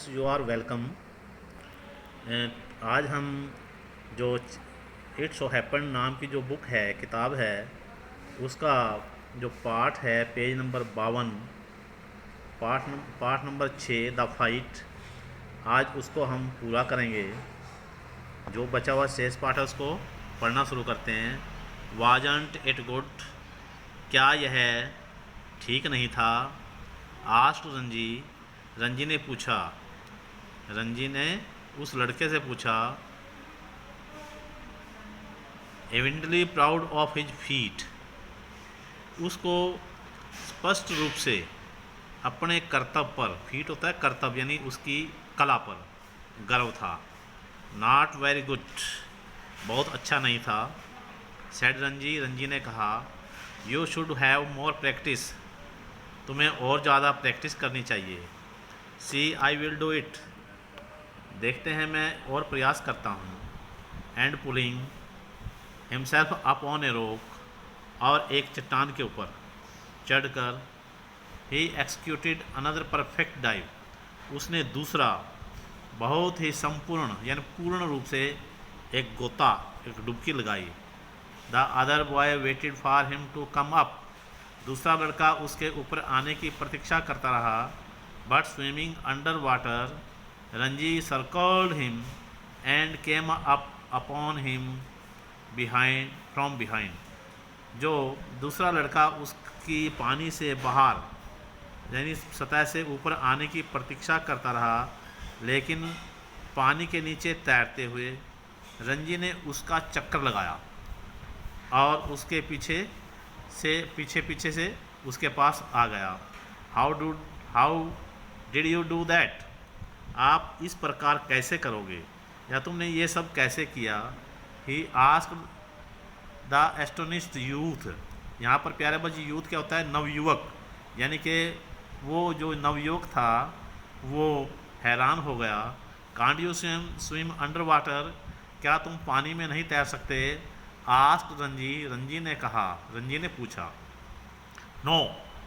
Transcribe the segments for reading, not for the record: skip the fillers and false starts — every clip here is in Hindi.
You are welcome. आज हम जो इट सो हैपन नाम की जो बुक है, किताब है, उसका जो पार्ट है page number 52, part number 6 the fight, आज उसको हम पूरा करेंगे। जो बचा हुआ शेष पार्ट है उसको पढ़ना शुरू करते हैं। वाजंट इट गुड, क्या यह ठीक नहीं था? आस्ट रंजी, रंजी ने पूछा, रंजी ने उस लड़के से पूछा। Evidently proud of his feet, उसको स्पष्ट रूप से अपने कर्तव्य पर, फीट होता है कर्तव्य यानी उसकी कला पर, गर्व था। नॉट वेरी गुड, बहुत अच्छा नहीं था। सेड रंजी, रंजी ने कहा। You should have more practice, तुम्हें और ज़्यादा प्रैक्टिस करनी चाहिए। सी आई विल डू इट, देखते हैं मैं और प्रयास करता हूँ। And pulling himself up on a rock, और एक चट्टान के ऊपर चढ़कर ही एक्सिक्यूटेड अनदर परफेक्ट डाइव, उसने दूसरा बहुत ही संपूर्ण यानी पूर्ण रूप से एक गोता, एक डुबकी लगाई। The other boy waited for him to come up, दूसरा लड़का उसके ऊपर आने की प्रतीक्षा करता रहा। But swimming under water, Ranji circled him and came up upon him behind from behind, जो दूसरा लड़का उसकी पानी से बाहर यानी सतह से ऊपर आने की प्रतीक्षा करता रहा, लेकिन पानी के नीचे तैरते हुए रंजी ने उसका चक्कर लगाया और उसके पीछे पीछे से उसके पास आ गया। How did you do that, आप इस प्रकार कैसे करोगे, या तुमने ये सब कैसे किया? He asked the astonished youth, यहाँ पर प्यारे बच्चे यूथ क्या होता है? नवयुवक, यानी कि वो जो नवयुवक था वो हैरान हो गया। Can't you swim under water, क्या तुम पानी में नहीं तैर सकते? आस्क्ड रंजी, रंजी ने कहा, रंजी ने पूछा। नो,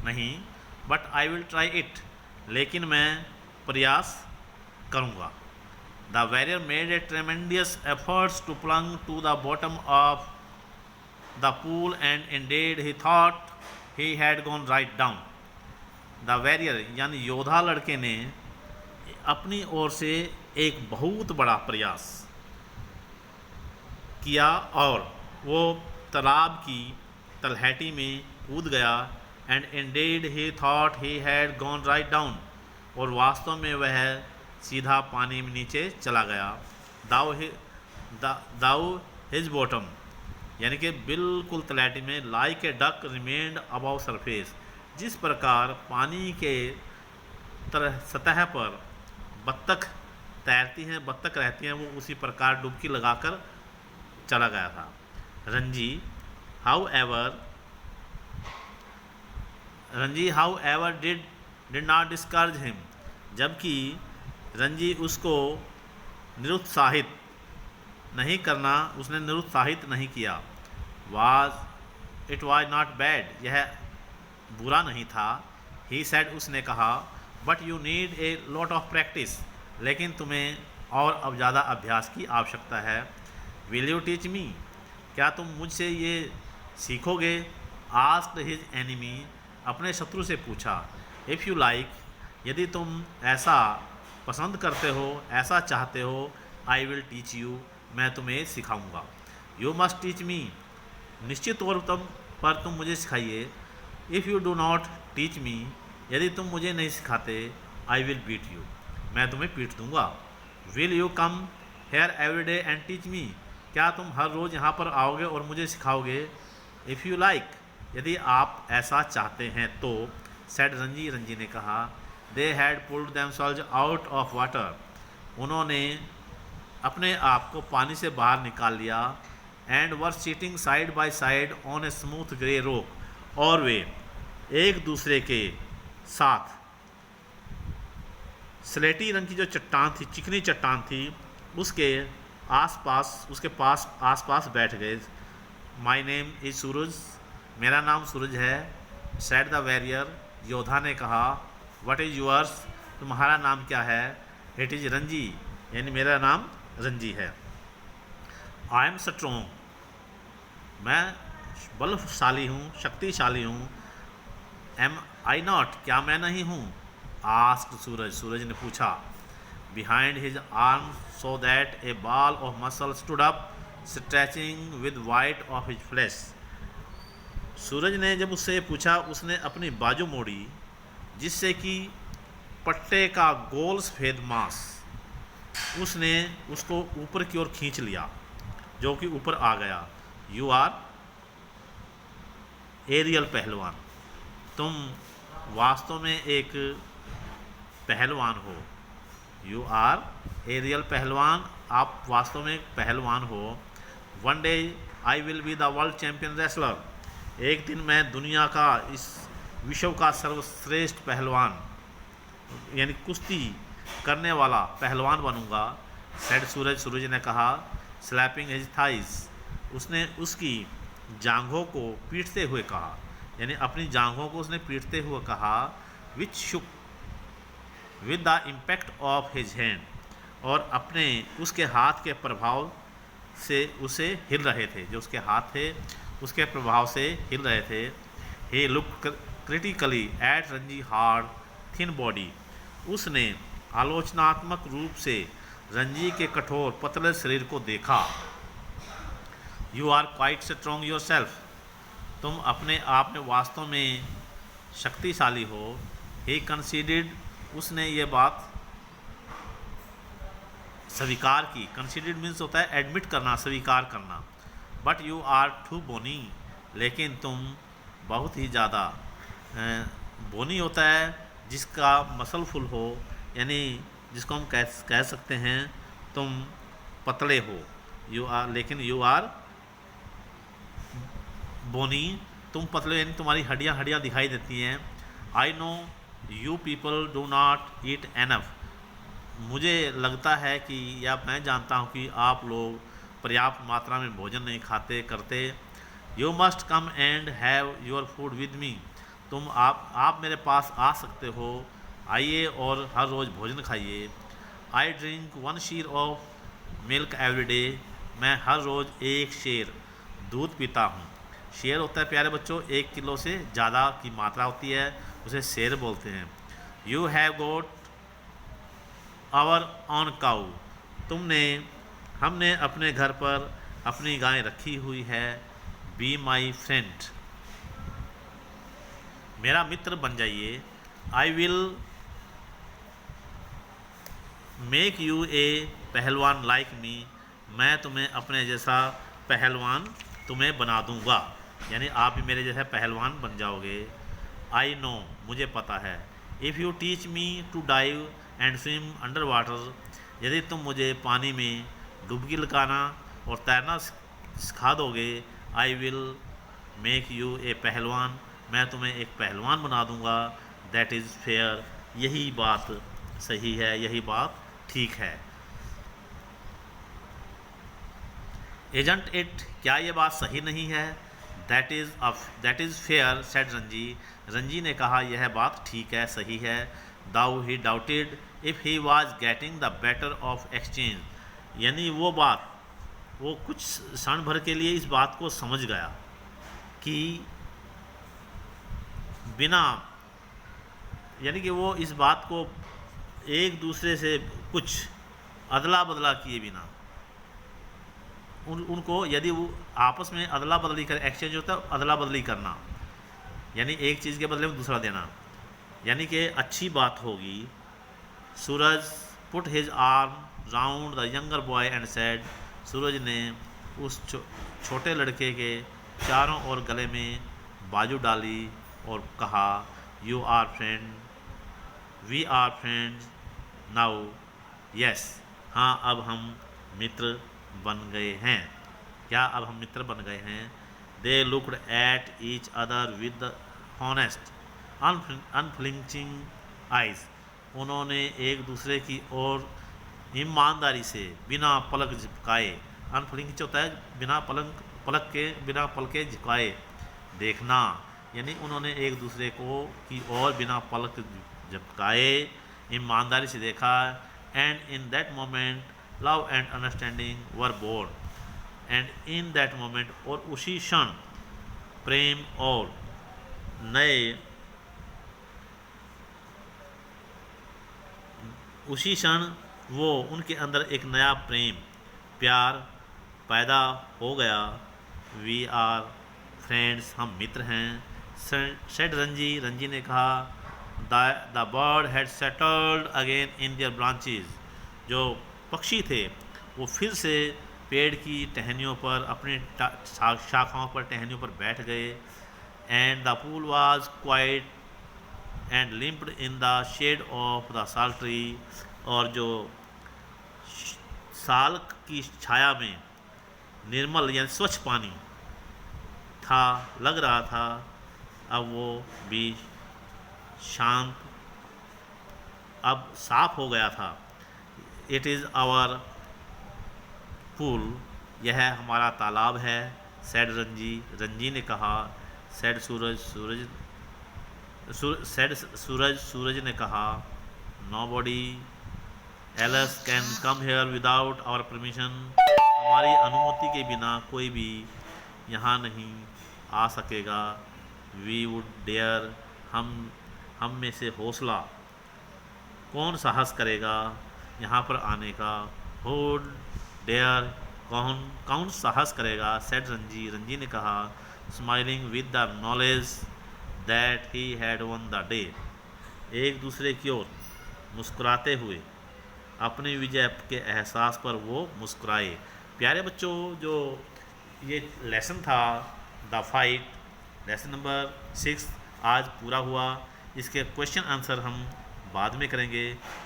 नहीं। But I will try it, लेकिन मैं प्रयास करूँगा। The warrior made a tremendous efforts to plunge to the bottom of the pool and indeed he thought he had gone right down. The warrior यानी योद्धा लड़के ने अपनी ओर से एक बहुत बड़ा प्रयास किया और वो तालाब की तलहटी में कूद गया। And indeed he thought he had gone right down, और वास्तव में वह सीधा पानी में नीचे चला गया। दाउ हिज बॉटम, यानी कि बिल्कुल तलहटी में, like a duck remained above surface, जिस प्रकार पानी के सतह पर बत्तख तैरती हैं, बत्तख रहती हैं, वो उसी प्रकार डुबकी लगाकर चला गया था। Ranji how ever did not discourage him, जबकि रंजी उसको निरुत्साहित उसने निरुत्साहित नहीं किया। इट वाज नॉट बैड, यह बुरा नहीं था। ही सेड, उसने कहा। But you need a lot of practice, लेकिन तुम्हें और अब ज़्यादा अभ्यास की आवश्यकता है। विल यू टीच मी, क्या तुम मुझसे ये सीखोगे? आस्क्ड हिज एनिमी, अपने शत्रु से पूछा। इफ़ यू लाइक, यदि तुम ऐसा पसंद करते हो, ऐसा चाहते हो, आई विल टीच यू, मैं तुम्हें सिखाऊंगा। यू मस्ट टीच मी, निश्चित तौर पर तुम मुझे सिखाइए। If you do not teach me, यदि तुम मुझे नहीं सिखाते, आई विल बीट यू, मैं तुम्हें पीट दूंगा। Will you come here every day and teach me, क्या तुम हर रोज़ यहाँ पर आओगे और मुझे सिखाओगे? इफ़ यू लाइक, यदि आप ऐसा चाहते हैं तो। सेड रंजी, रंजी ने कहा। They had pulled themselves out of water, उन्होंने अपने आप को पानी से बाहर निकाल लिया। And were sitting side by side on a smooth grey rock, और वे एक दूसरे के साथ स्लेटी रंग की जो चट्टान थी, चिकनी चट्टान थी, उसके आसपास बैठ गए। माई नेम इज सूरज, मेरा नाम सूरज है। सेड द वॉरियर, योद्धा ने कहा। व्हाट इज़ योर्स, तुम्हारा नाम क्या है? इट इज़ रंजी, यानी मेरा नाम रंजी है। आई एम स्ट्रोंग, मैं बलशाली हूँ, शक्तिशाली हूँ। एम आई नॉट, क्या मैं नहीं हूँ? आस्क्ड सूरज, सूरज ने पूछा। Behind his arm so that a ball of muscle stood up stretching with white of his flesh. Suraj ने जब उससे पूछा, उसने अपनी बाजू मोड़ी जिससे कि पट्टे का गोल सफ़ेद मांस, उसने उसको ऊपर की ओर खींच लिया, जो कि ऊपर आ गया। यू आर एरियल पहलवान, तुम वास्तव में एक पहलवान हो। यू आर एरियल पहलवान, आप वास्तव में एक पहलवान हो। One day I will be the world champion wrestler, एक दिन मैं दुनिया का, इस विश्व का सर्वश्रेष्ठ पहलवान, यानी कुश्ती करने वाला पहलवान बनूंगा। सेड सूरज, सूरज ने कहा। स्लैपिंग हिज थाइस, उसने उसकी जांघों को पीटते हुए कहा, यानी अपनी जांघों को उसने पीटते हुए कहा। Which shook with the impact of his hand, और अपने उसके हाथ के प्रभाव से उसे हिल रहे थे, जो उसके हाथ थे उसके प्रभाव से हिल रहे थे। He look critically at Ranji hard thin body, उसने आलोचनात्मक रूप से रंजी के कठोर पतले शरीर को देखा। You are quite strong yourself, तुम अपने आप में वास्तव में शक्तिशाली हो। ही कंसीडर्ड, उसने ये बात स्वीकार की। कंसीडर्ड मीन्स होता है एडमिट करना, स्वीकार करना। बट यू आर टू बोनी, लेकिन तुम बहुत ही ज़्यादा, बोनी होता है जिसका मसलफुल हो, यानी जिसको हम कह सकते हैं तुम पतले हो। यू आर, लेकिन यू आर बोनी, तुम पतले, यानी तुम्हारी हड्डियाँ हड्डियाँ दिखाई देती हैं। I know you people do not eat enough, मुझे लगता है कि, या मैं जानता हूँ कि आप लोग पर्याप्त मात्रा में भोजन नहीं खाते करते। You must come and have your food with me, तुम आप मेरे पास आ सकते हो, आइए और हर रोज़ भोजन खाइए। I drink 1 sheer of milk every day, मैं हर रोज़ 1 शेर दूध पीता हूँ। शेर होता है प्यारे बच्चों 1 किलो से ज़्यादा की मात्रा होती है, उसे शेर बोलते हैं। You have got our own cow, हमने अपने घर पर अपनी गाय रखी हुई है। बी माई फ्रेंड, मेरा मित्र बन जाइए। I will make U A पहलवान लाइक मी, मैं तुम्हें अपने जैसा पहलवान तुम्हें बना दूंगा, यानी आप भी मेरे जैसा पहलवान बन जाओगे। आई नो, मुझे पता है। If you teach me to dive and swim under water, यदि तुम मुझे पानी में डुबकी लगाना और तैरना सिखा दोगे। I will make U A पहलवान, मैं तुम्हें एक पहलवान बना दूंगा। दैट इज़ फेयर, यही बात सही है, यही बात ठीक है। एजेंट इट, क्या ये बात सही नहीं है? That is fair said Ranji, Ranji ने कहा यह बात ठीक है, सही है। Though he doubted if he was getting the better of exchange, यानी वो कुछ क्षण भर के लिए इस बात को समझ गया कि बिना, यानी कि वो इस बात को एक दूसरे से कुछ अदला बदला किए बिना, उनको यदि वो आपस में अदला बदली कर, एक्सचेंज होता है अदला बदली करना, यानी एक चीज़ के बदले में दूसरा देना, यानी कि अच्छी बात होगी। Suraj put his arm round the younger boy and said, Suraj ने उस छोटे लड़के के चारों ओर गले में बाजू डाली और कहा, you are friend, we are friends now, yes, हाँ अब हम मित्र बन गए हैं। क्या अब हम मित्र बन गए हैं? They looked at each other with honest unflinching eyes, उन्होंने एक दूसरे की ओर ईमानदारी से बिना पलक झपकाए, अनफ्लिंच होता है बिना पलके झुकाए देखना, यानी उन्होंने एक दूसरे को की ओर बिना पलक झपकाए ईमानदारी से देखा। and in that moment love and understanding were born, and in that moment और उसी क्षण प्रेम और नए उसी क्षण वो उनके अंदर एक नया प्रेम प्यार पैदा हो गया। वी आर फ्रेंड्स, हम मित्र हैं। सेड रंजी, रंजी ने कहा the bird had settled again in their branches, जो पक्षी थे वो फिर से पेड़ की टहनियों पर अपनी शाखाओं पर टहनियों पर बैठ गए। And the pool was quiet and limped in the shade of the sal tree, और जो साल की छाया में निर्मल यानी स्वच्छ पानी था, लग रहा था, अब वो भी शांत, अब साफ हो गया था। इट इज़ आवर पूल, यह हमारा तालाब है। सैड रंजी, रंजी ने कहा। सैड सूरज, सूरज ने कहा nobody else can come here without our permission, हमारी अनुमति के बिना कोई भी यहाँ नहीं आ सकेगा। वी वुड डेयर, हम में से हौसला कौन साहस करेगा यहाँ पर आने का। वुड डेयर, कौन साहस करेगा। सेड रंजी, रंजी ने कहा smiling with the knowledge that he had one the day, एक दूसरे की ओर मुस्कुराते हुए अपनी विजय के एहसास पर वो मुस्कुराए। प्यारे बच्चों, जो ये लेसन था द फाइट, लेसन नंबर 6 आज पूरा हुआ। इसके क्वेश्चन आंसर हम बाद में करेंगे।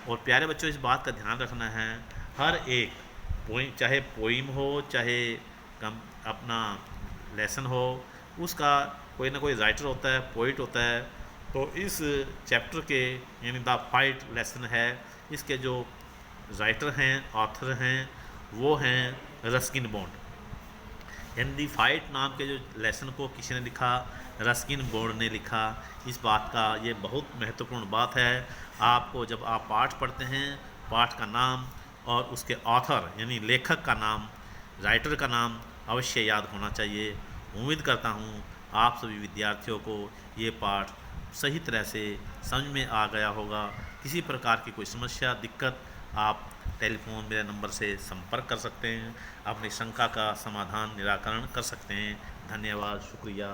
और प्यारे बच्चों, इस बात का ध्यान रखना है, हर एक पोइम, चाहे पोइम हो चाहे अपना लेसन हो, उसका कोई ना कोई राइटर होता है, पोइट होता है। तो इस चैप्टर के यानी द फाइट लेसन है, इसके जो राइटर हैं, ऑथर हैं, वो हैं रस्किन बॉन्ड। यानी द फाइट नाम के जो लेसन को किसी ने लिखा, रस्किन बॉन्ड ने लिखा। इस बात का ये बहुत महत्वपूर्ण बात है। आपको जब आप पाठ पढ़ते हैं, पाठ का नाम और उसके ऑथर यानी लेखक का नाम, राइटर का नाम अवश्य याद होना चाहिए। उम्मीद करता हूँ आप सभी विद्यार्थियों को ये पाठ सही तरह से समझ में आ गया होगा। किसी प्रकार की कोई समस्या, दिक्कत, आप टेलीफोन मेरे नंबर से संपर्क कर सकते हैं, अपनी शंका का समाधान निराकरण कर सकते हैं। धन्यवाद, शुक्रिया।